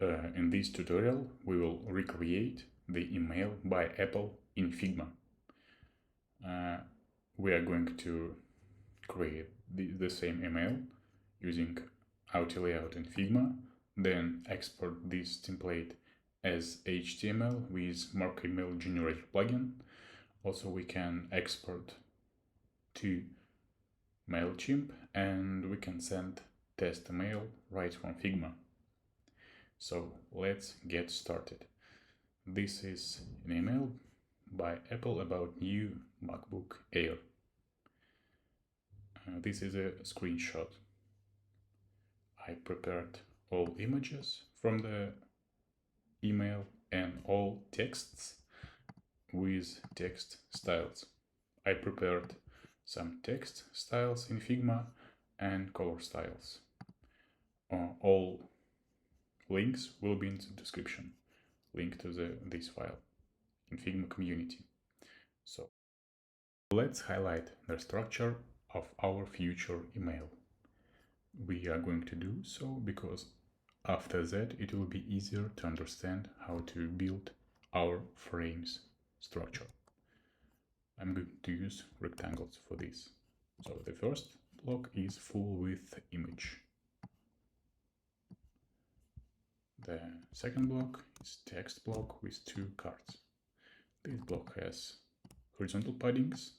In this tutorial, we will recreate the email by Apple in Figma. We are going to create the same email using auto layout in Figma, then export this template as HTML with Mark Email Generator plugin. Also, we can export to Mailchimp and we can send test email right from Figma. So let's get started. This is an email by Apple about new MacBook Air. This is a screenshot. I prepared all images from the email and all texts with text styles. I prepared some text styles in Figma and color styles. All links will be in the description. Link to this file in Figma community. So let's highlight the structure of our future email. We are going to do so because after that it will be easier to understand how to build our frames structure. I'm going to use rectangles for this. So the first block is full width image. The second block is text block with 2 cards. This block has horizontal paddings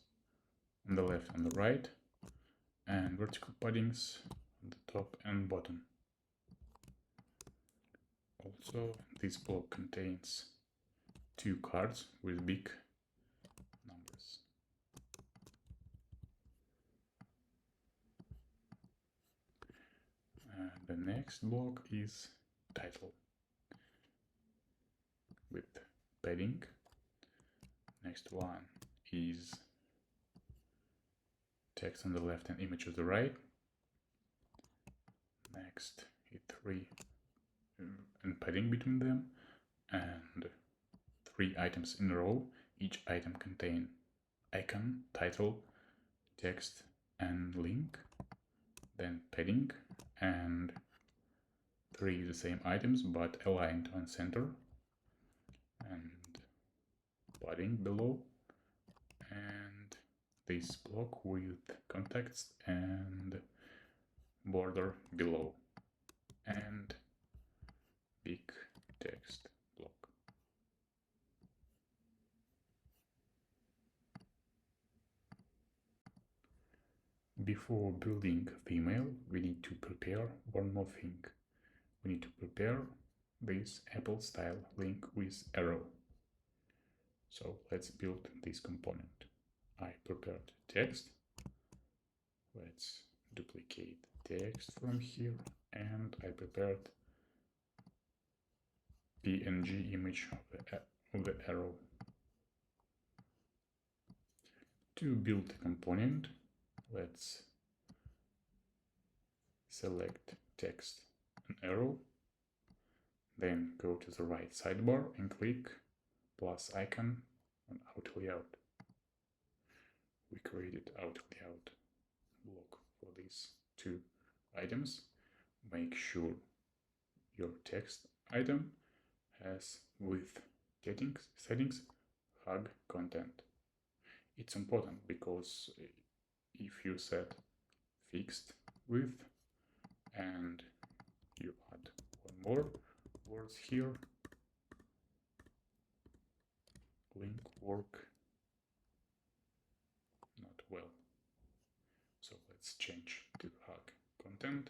on the left and the right, and vertical paddings on the top and bottom. Also, this block contains 2 cards with big numbers. The next block is title with padding. Next one is text on the left and image on the right. Next is 3 and padding between them, and 3 items in a row. Each item contains icon, title, text and link, then padding, and 3 the same items but aligned on center, and padding below, and this block with context and border below, and big text block. Before building the email, we need to prepare one more thing. We need to prepare this Apple style link with arrow. So let's build this component. I prepared text. Let's duplicate text from here, and I prepared PNG image of the arrow. To build the component, let's select text and arrow, then go to the right sidebar and click plus icon on auto layout. We created auto layout block for these 2 items. Make sure your text item has width settings hug content. It's important because if you set fixed width and you add one more words here, link work not well. So let's change to hug content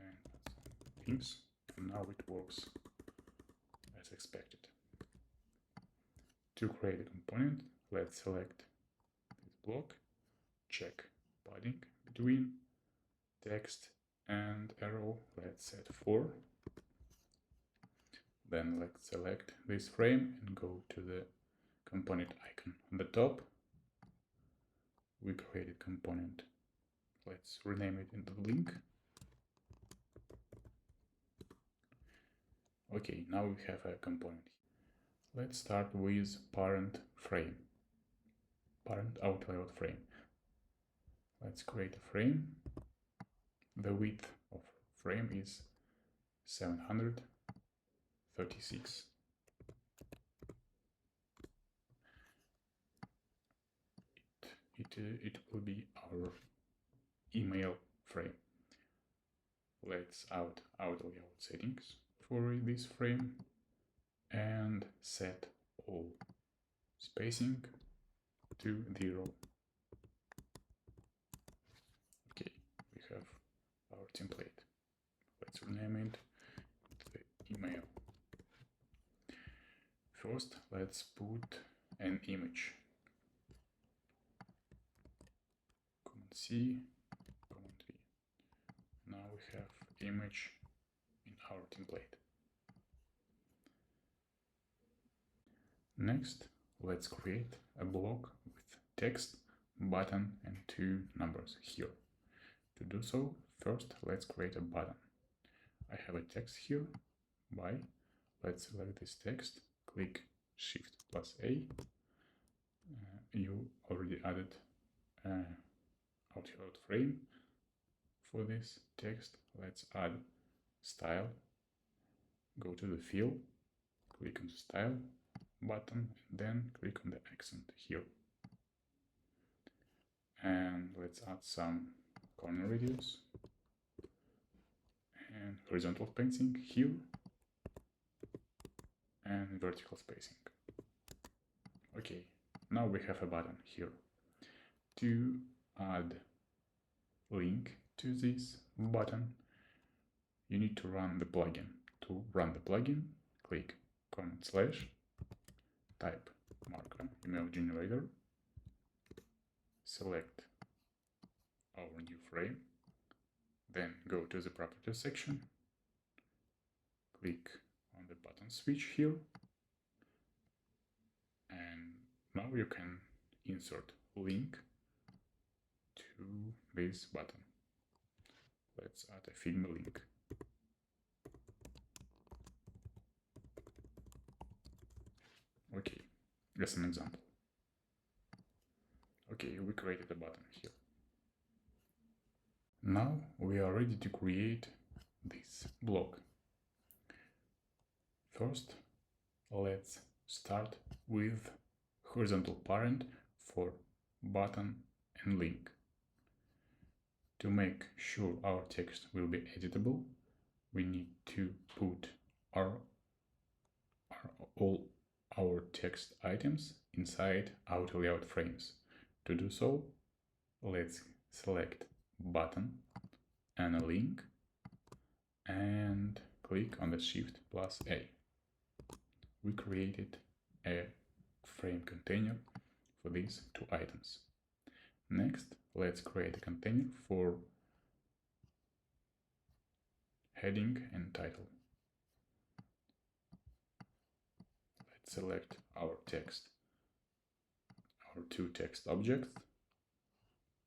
and some things, and now it works as expected. To create a component, let's select this block, check padding between text and arrow, let's set 4. Then let's select this frame and go to the component icon on the top. We created component. Let's rename it into link. Okay, now we have a component. Let's start with parent frame, parent auto layout frame. Let's create a frame. The width of frame is 700 36. It will be our email frame. Let's add auto layout settings for this frame and set all spacing to 0. Okay, we have our template. Let's rename it the email. First, let's put an image. Command C, Command V. Now we have image in our template. Next, let's create a block with text, button, and 2 numbers here. To do so, first let's create a button. I have a text here, by. Let's select this text, click Shift plus A. You already added out frame for this text. Let's add style. Go to the fill, click on the style button, and then click on the accent here. And let's add some corner radius and horizontal spacing here and vertical spacing. Okay, now we have a button here. To add link to this button, you need to run the plugin. To run the plugin, click command / type marker email generator, select our new frame, then go to the properties section, click on the button switch here, and now you can insert link to this button. Let's add a Figma link. Okay, just an example. Okay, we created a button here. Now we are ready to create this block. First, let's start with horizontal parent for button and link. To make sure our text will be editable, we need to put all our text items inside auto layout frames. To do so, let's select button and a link and click on the Shift plus A. We created a frame container for these 2 items. Next, let's create a container for heading and title. Let's select our text, our 2 text objects,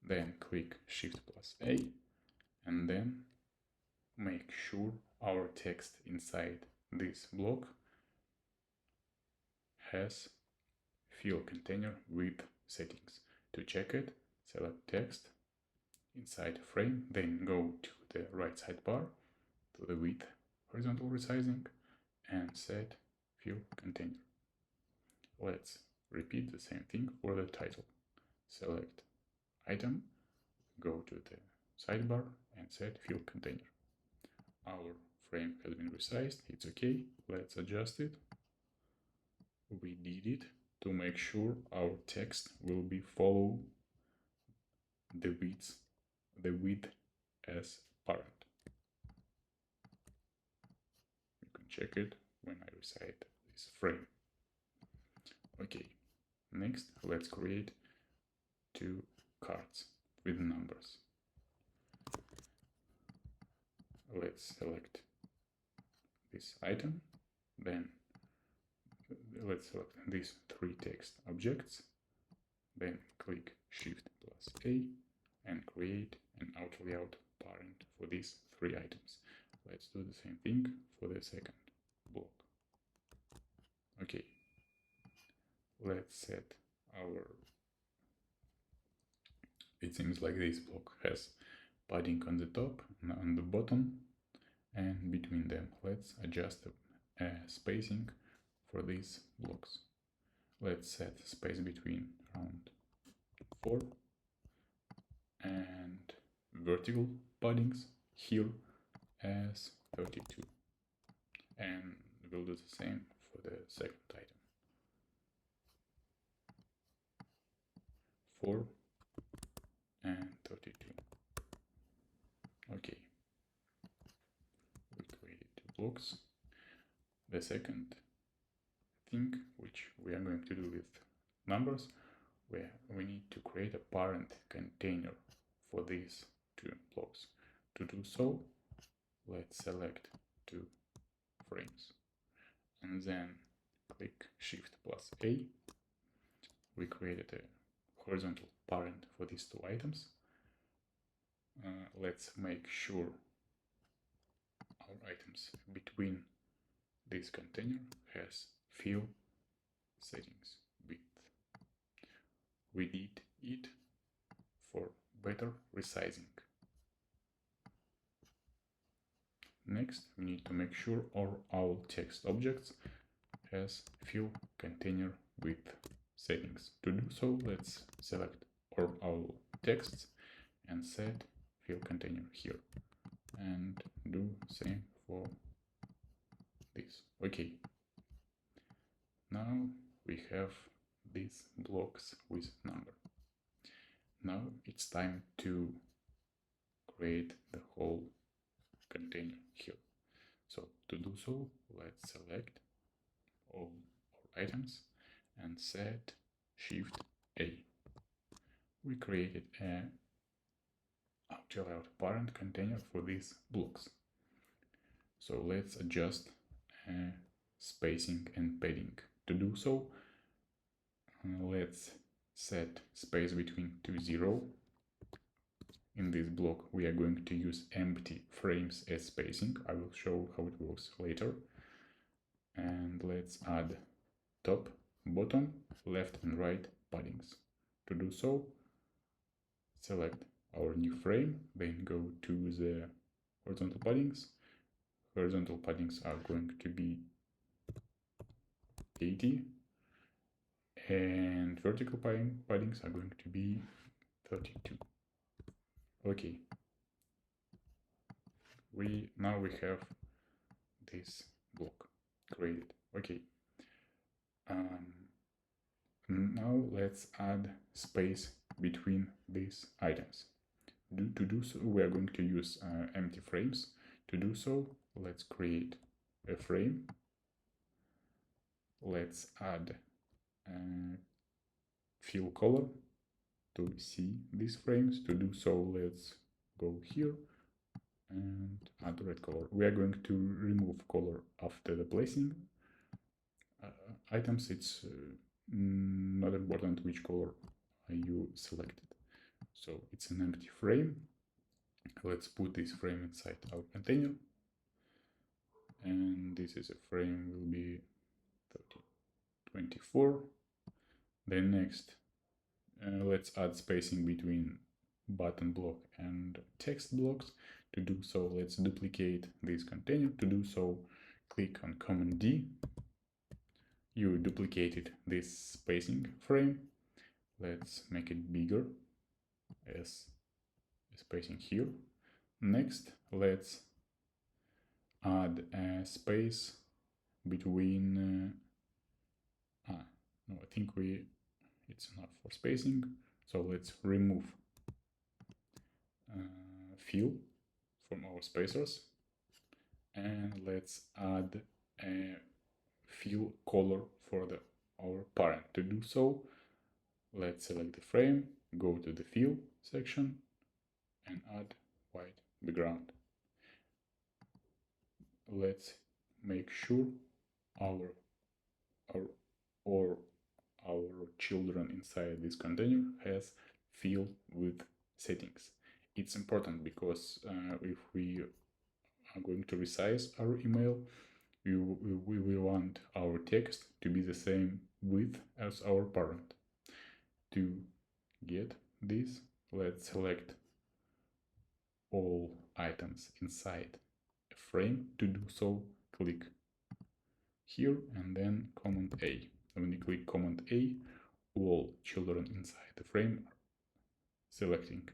then click Shift plus A, and then make sure our text inside this block has fill container with settings. To check it, select text inside frame, then go to the right sidebar to the width horizontal resizing and set fill container. Let's repeat the same thing for the title. Select item, go to the sidebar and set fill container. Our frame has been resized, it's okay. Let's adjust it. We did it. To make sure our text will be follow the width as parent. You can check it when I resize this frame. Okay, next let's create 2 cards with numbers. Let's select this item, then let's select these 3 text objects, then click Shift plus A and create an auto layout parent for these 3 items. Let's do the same thing for the second block. Okay, let's set our, it seems like this block has padding on the top and on the bottom, and between them let's adjust spacing for these blocks. Let's set space between around 4 and vertical paddings here as 32, and we'll do the same for the second item. 4 and 32. Okay, we created 2 blocks. The second thing which we are going to do with numbers, where we need to create a parent container for these 2 blocks. To do so, let's select 2 frames and then click Shift plus A. We created a horizontal parent for these 2 items. Let's make sure our items between this container has fill settings width. We need it for better resizing. Next, we need to make sure all text objects has fill container width settings. To do so, let's select all texts and set fill container here, and do same for this. Okay, now we have these blocks with number. Now it's time to create the whole container here. So to do so, let's select all our items and set Shift A. We created a layout parent container for these blocks. So let's adjust spacing and padding. To do so, let's set space between 2 0. In this block we are going to use empty frames as spacing. I will show how it works later. And let's add top, bottom, left and right paddings. To do so, select our new frame, then go to the horizontal paddings. Horizontal paddings are going to be 80 and vertical paddings are going to be 32. Okay, now we have this block created. Okay, now let's add space between these items. To do so, we are going to use empty frames. To do so, let's create a frame. Let's add fill color to see these frames. To do so, let's go here and add red color. We are going to remove color after the placing items. It's not important which color you selected. So it's an empty frame. Let's put this frame inside our container. And this is a frame will be 24. Then next, let's add spacing between button block and text blocks. To do so, let's duplicate this container. To do so, click on Command D. You duplicated this spacing frame. Let's make it bigger as spacing here. Next, let's add a space between no, I think it's enough for spacing, so let's remove fill from our spacers and let's add a fill color for our parent. To do so, let's select the frame, go to the fill section and add white background. Let's make sure our children inside this container has fill with settings. It's important because if we are going to resize our email, we will want our text to be the same width as our parent. To get this, let's select all items inside a frame. To do so, click here and then Command A. When you click Command A, all children inside the frame are selecting.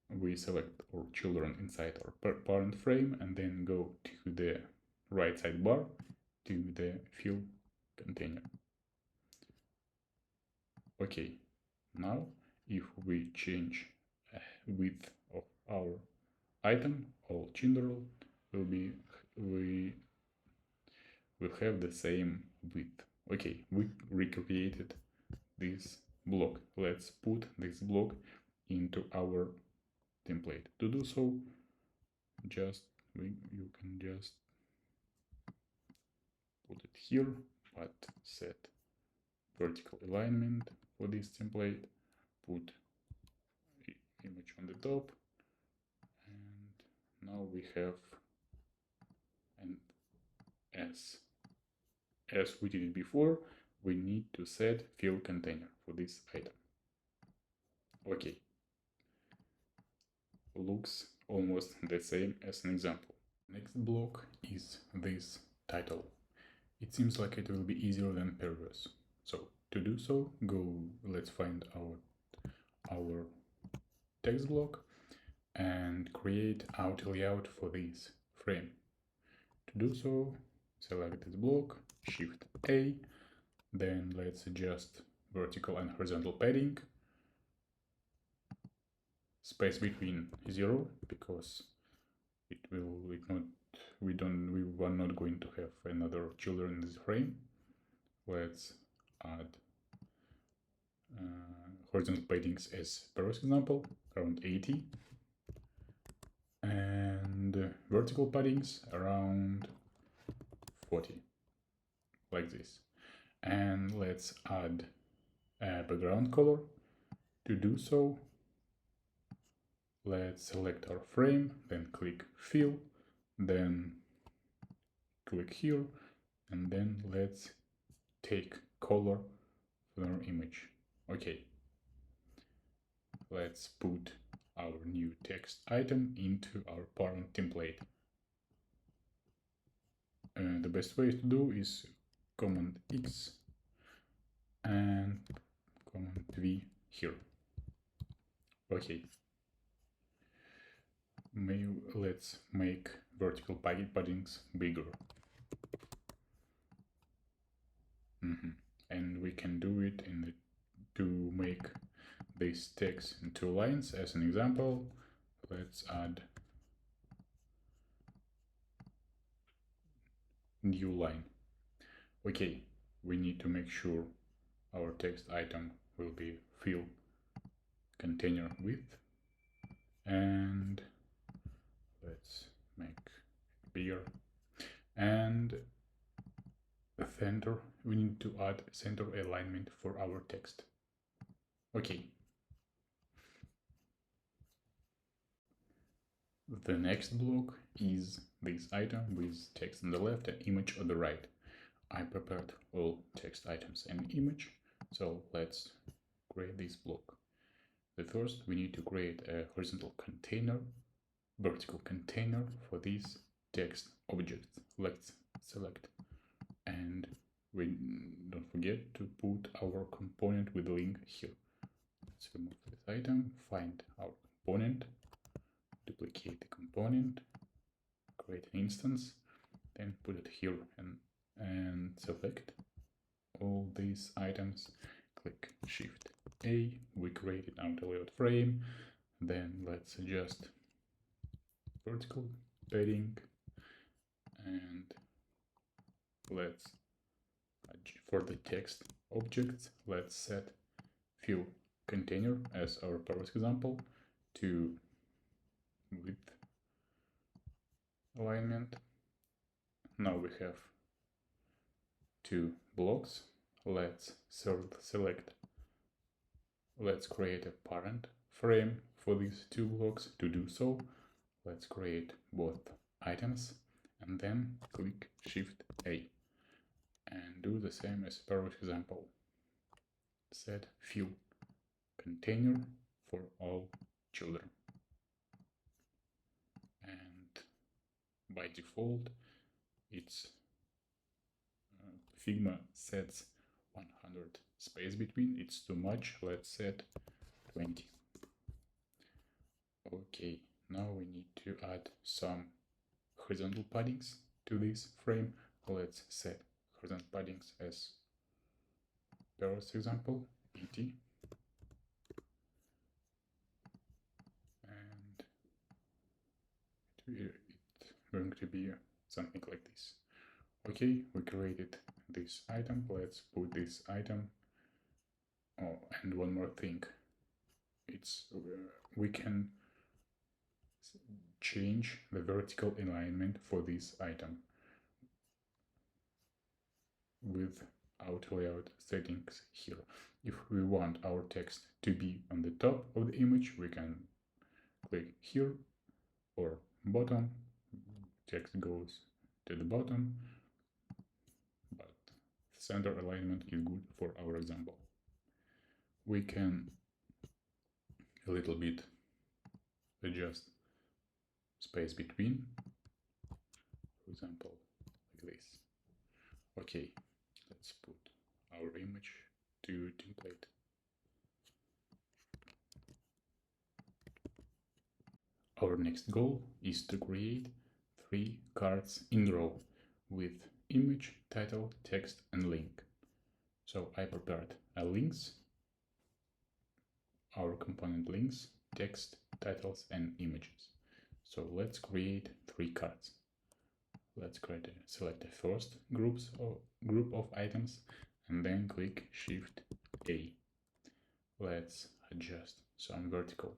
We select all children inside our parent frame and then go to the right sidebar to the fill container. Okay, now if we change width of our item, all children we will have the same width. Okay, we recreated this block. Let's put this block into our template. To do so, you can just put it here, but set vertical alignment for this template, put the image on the top, and now we have an as we did it before, we need to set fill container for this item. Okay, looks almost the same as an example. Next block is this title. It seems like it will be easier than previous. So to do so, let's find our text block and create auto layout for this frame. To do so, select this block, Shift A, then let's adjust vertical and horizontal padding, space between 0 because we are not going to have another children in this frame. Let's add horizontal paddings as previous example, around 80, and vertical paddings around 40, like this. And let's add a background color. To do so, let's select our frame, then click Fill, then click here, and then let's take color for our image. Okay, let's put our new text item into our parent template. The best way to do is Command X and Command V here. Okay, let's make vertical paddings bigger. And we can do it to make this text in 2 lines. As an example, let's add new line. Okay, we need to make sure our text item will be fill container width, and let's make it bigger. And center, we need to add center alignment for our text. Okay. The next block is this item with text on the left and image on the right. I prepared all text items and image, so let's create this block. But first, we need to create a horizontal container, vertical container for these text objects. Let's select, and we don't forget to put our component with the link here. Let's remove this item, find our component, duplicate the component, create an instance, then put it here and select all these items, click Shift A, we created auto layout frame, then let's adjust vertical padding, and let's, for the text objects, let's set fill container as our previous example to width alignment. Now we have 2 blocks. Let's select, let's create a parent frame for these 2 blocks. To do so, let's create both items and then click Shift A and do the same as previous example. Set fill container for all children. And by default, it's Figma sets 100 space between, it's too much. Let's set 20. Okay, now we need to add some horizontal paddings to this frame. Let's set horizontal paddings as first example, 80. And it's going to be something like this. Okay, we created this item. Let's put this item. Oh, and one more thing. It's we can change the vertical alignment for this item with auto layout settings here. If we want our text to be on the top of the image, we can click here or bottom. Text goes to the bottom, but center alignment is good for our example. We can a little bit adjust space between, for example, like this. Okay, let's put our image to template. Our next goal is to create 3 cards in a row with image, title, text, and link. So I prepared a links, our component links, text, titles, and images. So let's create 3 cards. Let's select the first group of items and then click Shift A. Let's adjust some vertical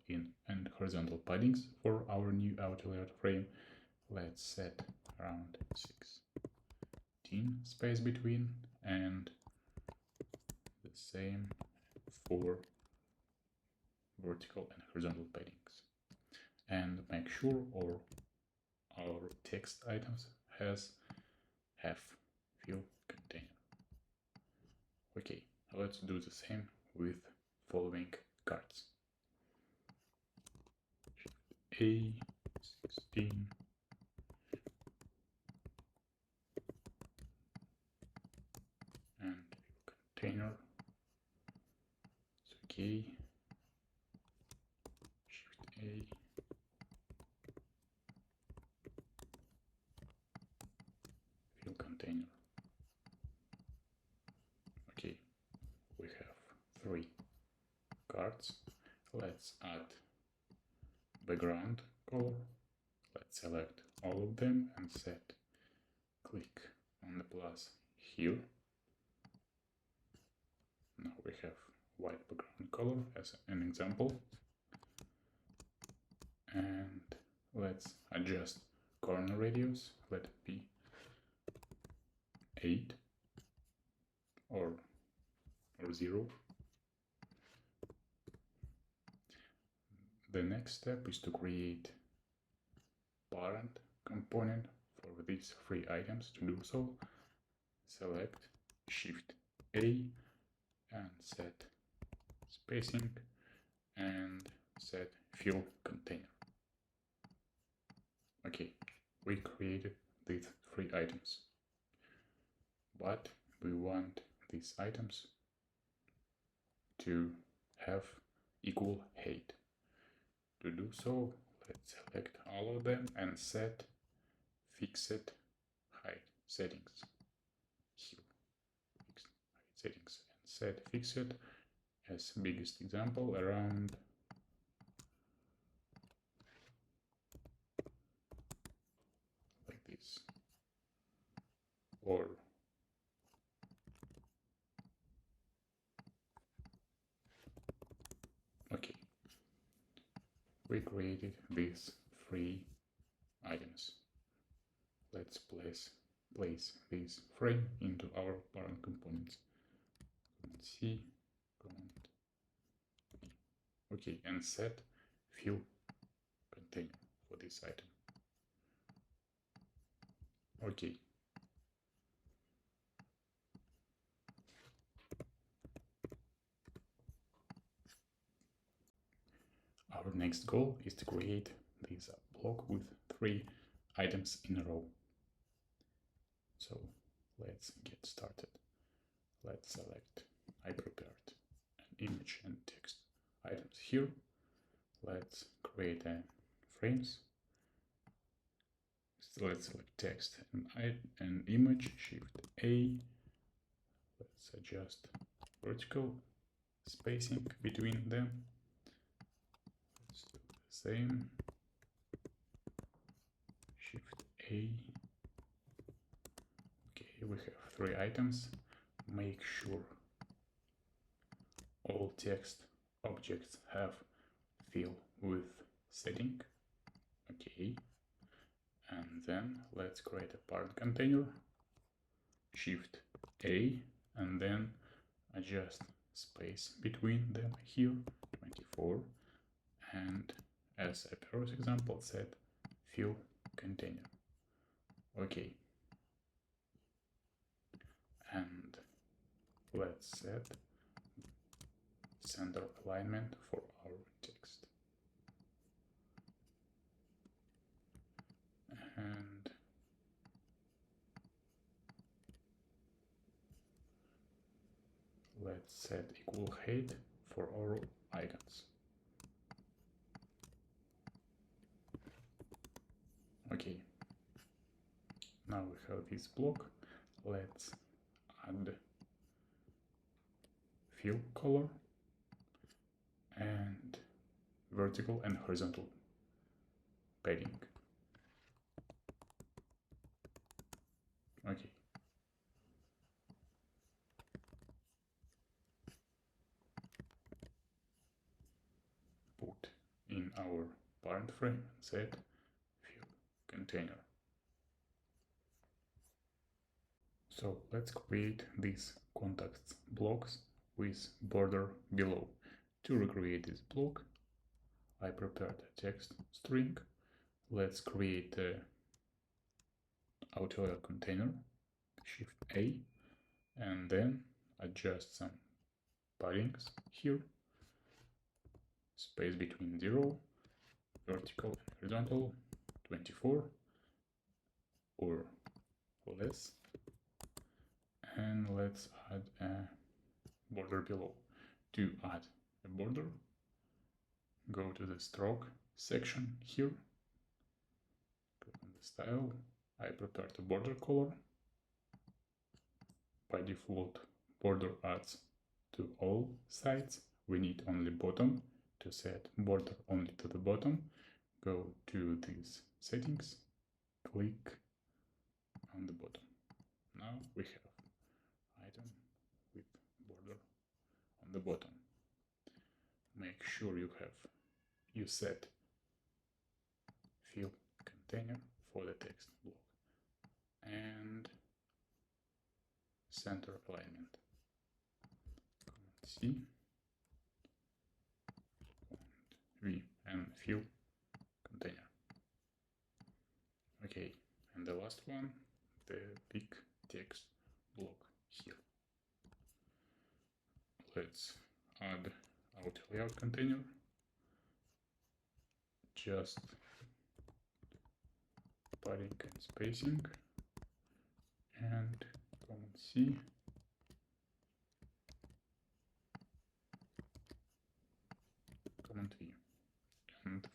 and horizontal paddings for our new auto layout frame. Let's set around 16 space between and the same for vertical and horizontal paddings. And make sure our text items have fill container. Okay, let's do the same with following cards. A 16 and fill container. It's okay. Shift A. Fill container. Okay, we have 3 cards. Let's add background color. Let's select all of them and click on the plus here. Now we have white background color as an example. And let's adjust corner radius. Let it be 8 or 0. The next step is to create parent component for these 3 items. To do so, select Shift A and set spacing and set fill container. Okay, we created these 3 items, but we want these items to have equal height. To do so, let's select all of them and set fixed height settings here. Fixed height settings and set fixed as biggest example around like this, or okay, we created these 3 items. Let's place this frame into our parent components. Command C, Command E. Okay, and set fill container for this item. Okay. Our next goal is to create this block with 3 items in a row. So Let's get started. Let's select I prepared an image and text items here. Let's create a frames. So let's select text and image, Shift A. Let's adjust vertical spacing between them. Let's do the same. Shift A. Okay, we have 3 items. Make sure all text objects have fill with setting. Okay. And then let's create a parent container. Shift A, and then adjust space between them here, 24. And as a previous example, set fill container. Okay. And let's set center alignment for our text. And let's set equal height for our icons. Okay. Now we have this block. Let's add fill color and vertical and horizontal padding. Okay. Put in our parent frame and set fill container. So let's create these contacts blocks with border below. To recreate this block, I prepared a text string. Let's create a auto container, Shift A, and then adjust some paddings here. Space between 0, vertical and horizontal, 24 or less. And let's add a border below. To add a border, go to the stroke section here, click on the style. I prepared a border color. By default, border adds to all sides. We need only bottom. To set border only to the bottom, go to these settings, click on the bottom. Now we have item with border on the bottom. Make sure you set fill container for the text block and center alignment. Command C, Command V, and fill container. Okay, and the last one, the big text block here. Let's add auto layout container. Just padding and spacing, and Command C, Command V, and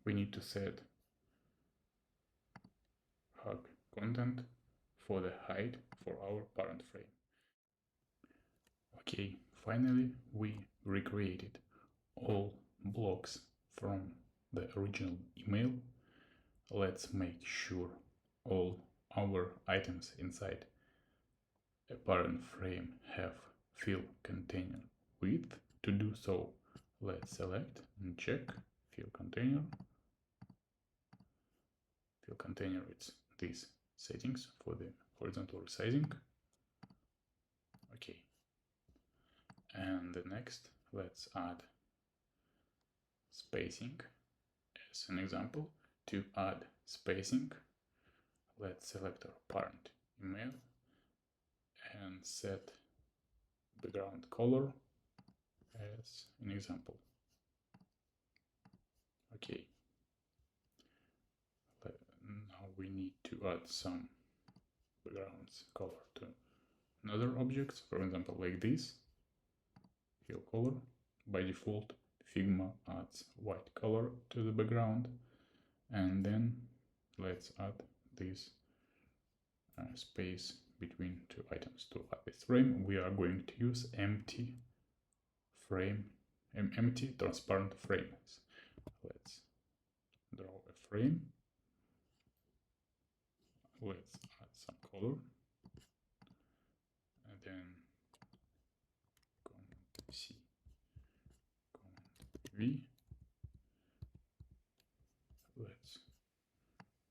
we need to set hug content for the height for our parent frame. Okay, finally we recreated all blocks from the original email. Let's make sure all our items inside a parent frame have fill container width. To do so, let's select and check fill container. Fill container, it's these settings for the horizontal resizing. Okay. And the next, let's add spacing as an example. To add spacing, let's select our parent email and set background color as an example. Okay. Now we need to add some background's color to another object, for example, like this, fill color. By default, Figma adds white color to the background, and then let's add this space between two items. To add this frame, we are going to use empty transparent frames. Let's draw a frame. Let's add some color, and then Command C, Command V. Let's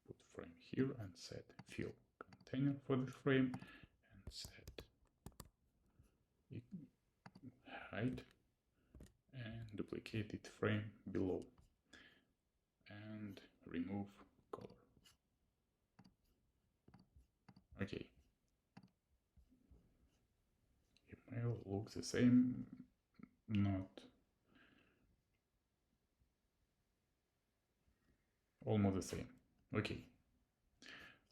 put frame here and set fill container for the frame and set height and duplicate it frame below and remove color. Okay, email looks the same, not almost the same. Okay,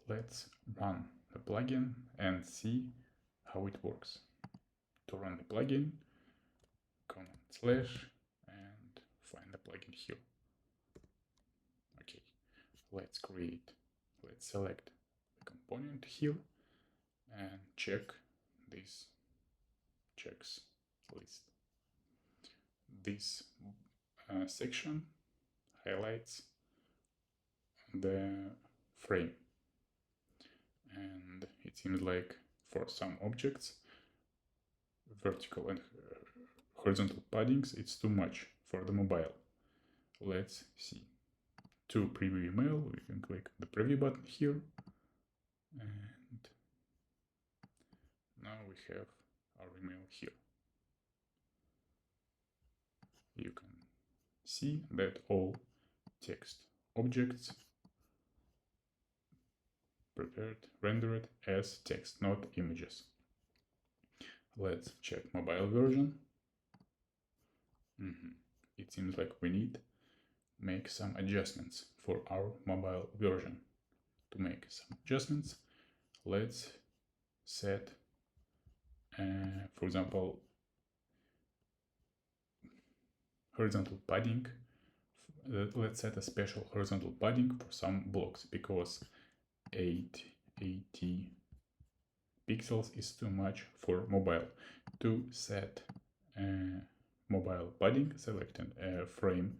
let's run the plugin and see how it works. To run the plugin, Command/ and find the plugin here. Okay, let's select the component here and check this checks list. This section highlights the frame, and it seems like for some objects vertical and horizontal paddings it's too much for the mobile. Let's see. To preview email, we can click the preview button here, and now we have our email here. You can see that all text objects rendered as text, not images. Let's check mobile version. It seems like we need make some adjustments for our mobile version. To make some adjustments, let's set, for example, horizontal padding. Let's set a special horizontal padding for some blocks, because 880 pixels is too much for mobile. To set mobile padding, select a frame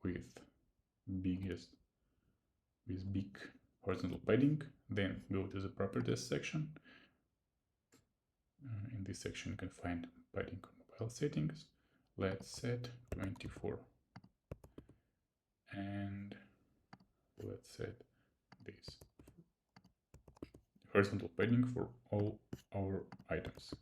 with big horizontal padding, then go to the properties section. In this section you can find padding mobile settings. Let's set 24 and let's set this horizontal padding for all our items.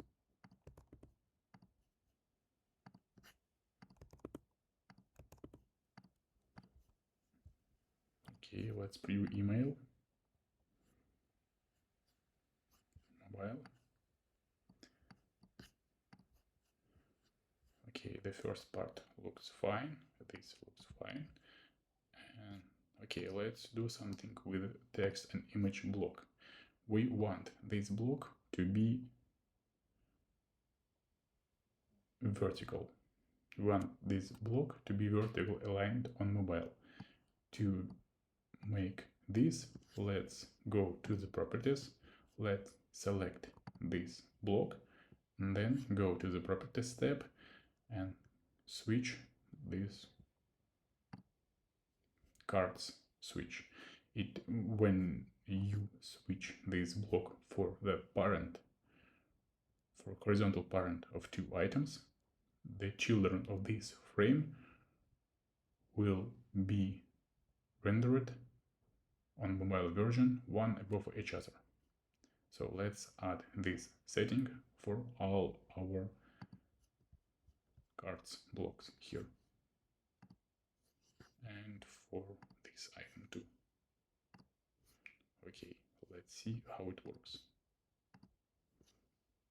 Okay, let's preview email. Mobile. Okay, the first part looks fine. This looks fine. And okay, let's do something with text and image block. We want this block to be vertical. We want this block to be vertical aligned on mobile. To make this, let's go to the properties. Let's select this block and then go to the properties tab and switch this cards switch. When you switch this block for the parent, for horizontal parent of two items, the children of this frame will be rendered on mobile version one above each other. So let's add this setting for all our cards blocks here, and for this item too. Okay, let's see how it works.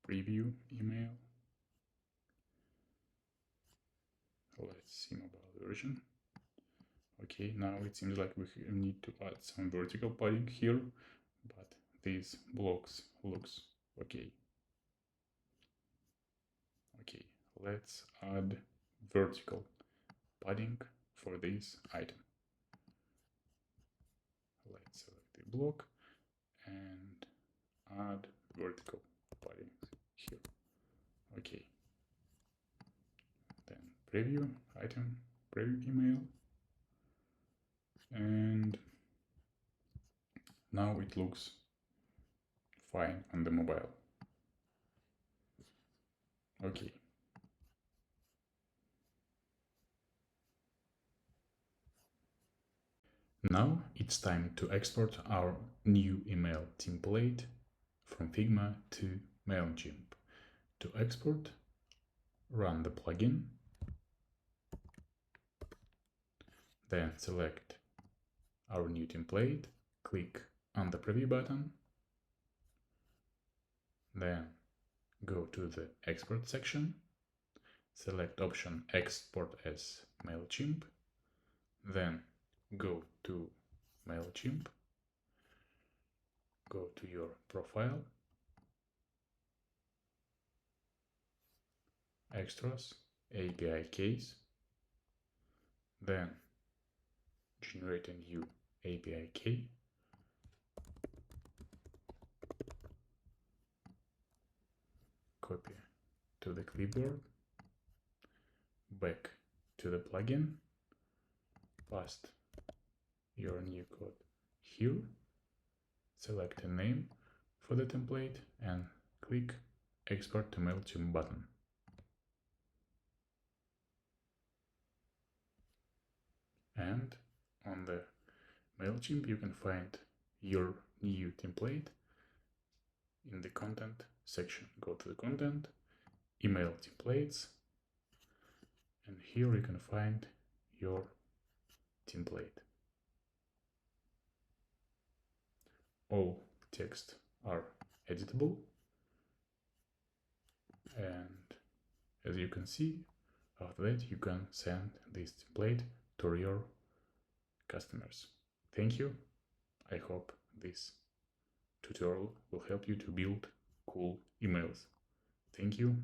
Preview email. Let's see mobile version. Okay, now it seems like we need to add some vertical padding here, but these blocks looks okay. Okay, let's add vertical padding for this item. Let's select the block and add vertical padding here. Okay. Then preview item, preview email, and now it looks fine on the mobile. Okay. Now it's time to export our new email template from Figma to Mailchimp. To export, run the plugin, then select our new template, click on the preview button, then go to the export section, select option export as Mailchimp, then go to Mailchimp, go to your profile, extras, API case, then generate a new API key, copy to the clipboard, back to the plugin, paste your new code here, select a name for the template and click Export to Mailchimp button. And on the Mailchimp you can find your new template in the content section. Go to the content, email templates, and here you can find your template. All text are editable, and as you can see, after that you can send this template to your customers. Thank you. I hope this tutorial will help you to build cool emails. Thank you.